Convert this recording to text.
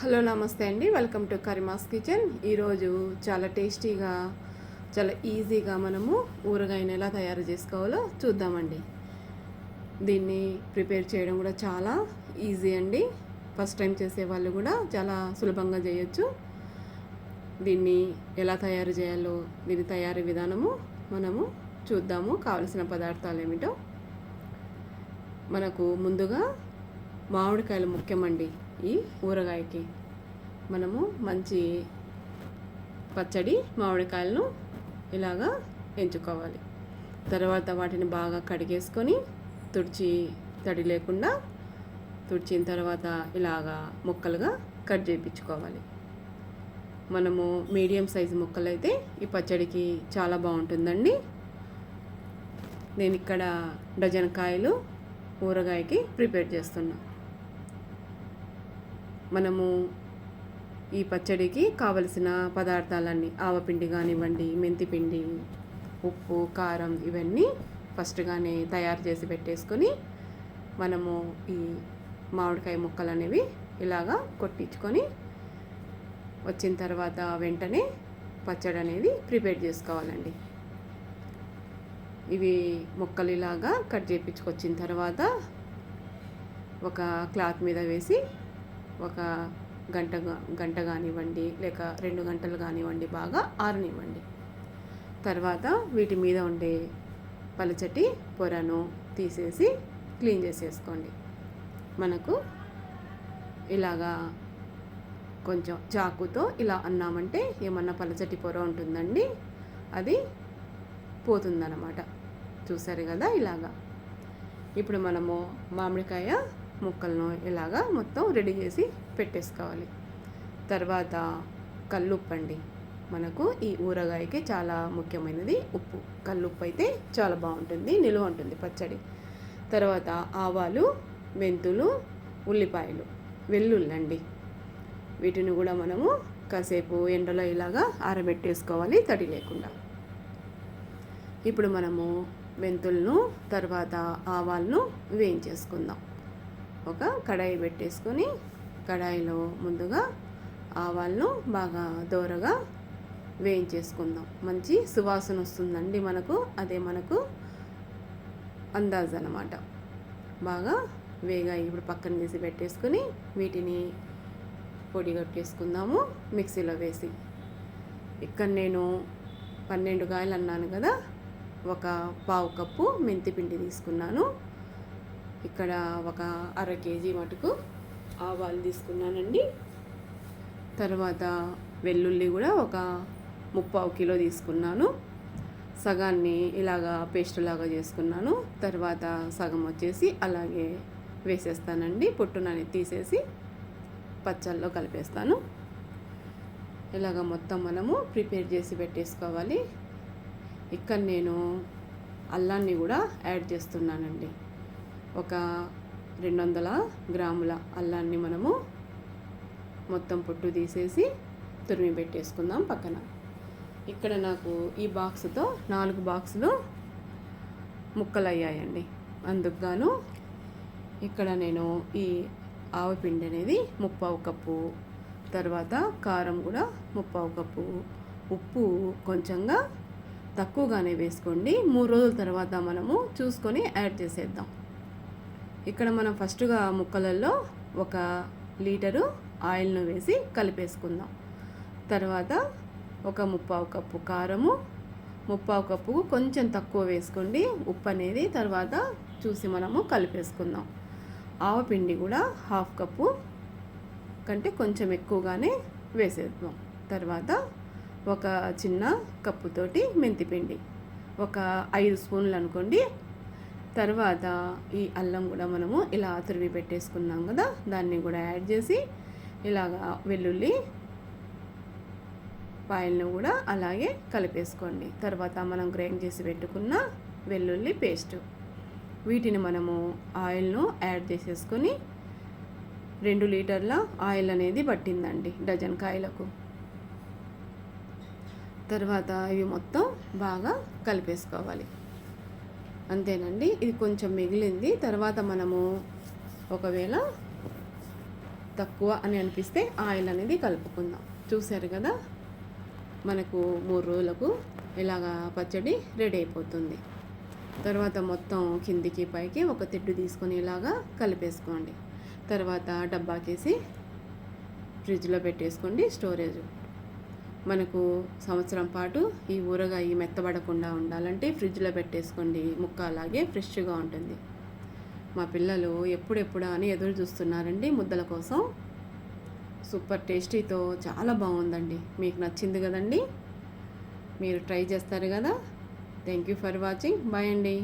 Hello నమస్తే అండి, welcome to కరిమాస్ kitchen. ఈరోజు చాలా టేస్టీగా చాలా ఈజీగా మనము ఊరగాయని ఎలా తయారు చేసుకోవాలో చూద్దామండి. దీన్ని ప్రిపేర్ చేయడం కూడా చాలా ఈజీ అండి. ఫస్ట్ టైం చేసే వాళ్ళు కూడా చాలా సులభంగా చేయొచ్చు. దీన్ని ఎలా తయారు చేయాలో దీని తయారీ విధానము మనము చూద్దాము. కావలసిన పదార్థాలు ఏమిటో. మనకు ముందుగా మామిడికాయలు ముఖ్యమండి. ఈ ఊరగాయకి మనము మంచి పచ్చడి మామిడికాయలను ఇలాగా ఎంచుకోవాలి. తర్వాత వాటిని బాగా కడిగేసుకొని తడి లేకుండా తుడిచిన తర్వాత ఇలాగా ముక్కలుగా కట్ చేయించుకోవాలి. మనము మీడియం సైజు ముక్కలు అయితే ఈ పచ్చడికి చాలా బాగుంటుందండి. నేను ఇక్కడ డజన్ కాయలు ఊరగాయకి ప్రిపేర్ చేస్తున్నా. మనము ఈ పచ్చడికి కావలసిన పదార్థాలన్నీ ఆవపిండి కానివ్వండి, మెంతిపిండి, ఉప్పు, కారం ఇవన్నీ ఫస్ట్గానే తయారు చేసి పెట్టేసుకొని మనము ఈ మామిడికాయ ముక్కలు అనేవి ఇలాగా కొట్టించుకొని వచ్చిన తర్వాత వెంటనే పచ్చడి అనేది ప్రిపేర్ చేసుకోవాలండి. ఇవి ముక్కలు ఇలాగా కట్ చేయించుకొచ్చిన తర్వాత ఒక క్లాత్ మీద వేసి ఒక గంట కానివ్వండి లేక 2 గంటలు కానివ్వండి బాగా ఆరనివ్వండి. తర్వాత వీటి మీద ఉండే పలచటి పొరను తీసేసి క్లీన్ చేసేసుకోండి. మనకు ఇలాగా కొంచెం చాకుతో ఇలా అన్నామంటే ఏమన్నా పలచటి పొర ఉంటుందండి, అది పోతుందన్నమాట. చూసారు కదా ఇలాగా. ఇప్పుడు మనము మామిడికాయ ముక్కలను ఇలాగా మొత్తం రెడీ చేసి పెట్టేసుకోవాలి. తర్వాత కల్లుప్పు అండి. మనకు ఈ ఊరగాయకి చాలా ముఖ్యమైనది ఉప్పు. కల్లుప్పు అయితే చాలా బాగుంటుంది, నిలువ ఉంటుంది పచ్చడి. తర్వాత ఆవాలు, మెంతులు, ఉల్లిపాయలు, వెల్లుల్లండి. వీటిని కూడా మనము కాసేపు ఎండలో ఇలాగా ఆరబెట్టేసుకోవాలి తడి లేకుండా. ఇప్పుడు మనము మెంతులను తర్వాత ఆవాలను వేయించేసుకుందాం. ఒక కడాయి పెట్టేసుకొని కడాయిలో ముందుగా ఆవాలను బాగా దోరగా వేయించేసుకుందాం. మంచి సువాసన వస్తుందండి మనకు, అదే మనకు అందాజు అన్నమాట. బాగా వేగాయి. ఇప్పుడు పక్కన తీసి పెట్టేసుకొని వీటిని పొడి కట్టేసుకుందాము మిక్సీలో వేసి. ఇక్కడ నేను 12 కాయలు అన్నాను కదా, ఒక పావు కప్పు మెంతిపిండి తీసుకున్నాను. ఇక్కడ ఒక 1/2 కేజీ మటుకు ఆవాలు తీసుకున్నానండి. తర్వాత వెల్లుల్లి కూడా ఒక 3/4 కిలో తీసుకున్నాను. సగాన్ని ఇలాగా పేస్ట్ లాగా చేసుకున్నాను. తర్వాత సగం వచ్చేసి అలాగే వేసేస్తానండి. పొట్టునని తీసేసి పచ్చళ్ళలో కలిపేస్తాను. ఇలాగ మొత్తం మనము ప్రిపేర్ చేసి పెట్టేసుకోవాలి. ఇక్కడ నేను అల్లాన్ని కూడా యాడ్ చేస్తున్నానండి. ఒక 200 గ్రాముల అల్లాన్ని మనము మొత్తం పొట్టు తీసేసి తురిమి పెట్టేసుకుందాం పక్కన. ఇక్కడ నాకు ఈ బాక్స్తో 4 బాక్సులు ముక్కలు అయ్యాయండి. అందుకు గాను ఇక్కడ నేను ఈ ఆవపిండి అనేది 3/4 కప్పు, తర్వాత కారం కూడా 3/4 కప్పు, ఉప్పు కొంచెంగా తక్కువగానే వేసుకోండి. 3 రోజుల తర్వాత మనము చూసుకొని యాడ్ చేసేద్దాం. ఇక్కడ మనం ఫస్ట్గా ముక్కలలో 1 లీటరు ఆయిల్ను వేసి కలిపేసుకుందాం. తర్వాత ఒక 3/4 కప్పు కారము, 3/4 కప్పు కొంచెం తక్కువ వేసుకోండి ఉప్పు అనేది. తర్వాత చూసి మనము కలిపేసుకుందాం. ఆవపిండి కూడా 1/2 కప్పు కంటే కొంచెం ఎక్కువగానే వేసేద్దాం. తర్వాత ఒక చిన్న కప్పుతోటి మెంతిపిండి, ఒక 5 స్పూన్లు అనుకోండి. తర్వాత ఈ అల్లం కూడా మనము ఇలా తురిమి పెట్టేసుకున్నాం కదా, దాన్ని కూడా యాడ్ చేసి ఇలాగా వెల్లుల్లి పాయలను కూడా అలాగే కలిపేసుకోండి. తర్వాత మనం గ్రైండ్ చేసి పెట్టుకున్న వెల్లుల్లి పేస్ట్, వీటిని మనము ఆయిల్ను యాడ్ చేసేసుకొని 2 లీటర్ల ఆయిల్ అనేది పట్టిందండి డజన్ కాయలకు. తర్వాత ఇవి మొత్తం బాగా కలిపేసుకోవాలి. అంతేనండి. ఇది కొంచెం మిగిలింది. తర్వాత మనము ఒకవేళ తక్కువ అని అనిపిస్తే ఆయిల్ అనేది కలుపుకుందాం. చూసారు కదా, మనకు 3 రోజులకు ఇలాగా పచ్చడి రెడీ అయిపోతుంది. తర్వాత మొత్తం కిందికి పైకి ఒక తెడ్డు తీసుకొని ఇలాగా కలిపేసుకోండి. తర్వాత డబ్బాకేసి ఫ్రిడ్జ్లో పెట్టేసుకోండి. స్టోరేజ్ మనకు సంవత్సరం పాటు ఈ ఊరగాయ మెత్తబడకుండా ఉండాలంటే ఫ్రిడ్జ్లో పెట్టేసుకోండి. ముక్క అలాగే ఫ్రెష్గా ఉంటుంది. మా పిల్లలు ఎప్పుడెప్పుడా అని ఎదురు చూస్తున్నారండి ముద్దల కోసం. సూపర్ టేస్టీతో చాలా బాగుందండి. మీకు నచ్చింది కదండి, మీరు ట్రై చేస్తారు కదా. Thank you for watching. Bye అండి.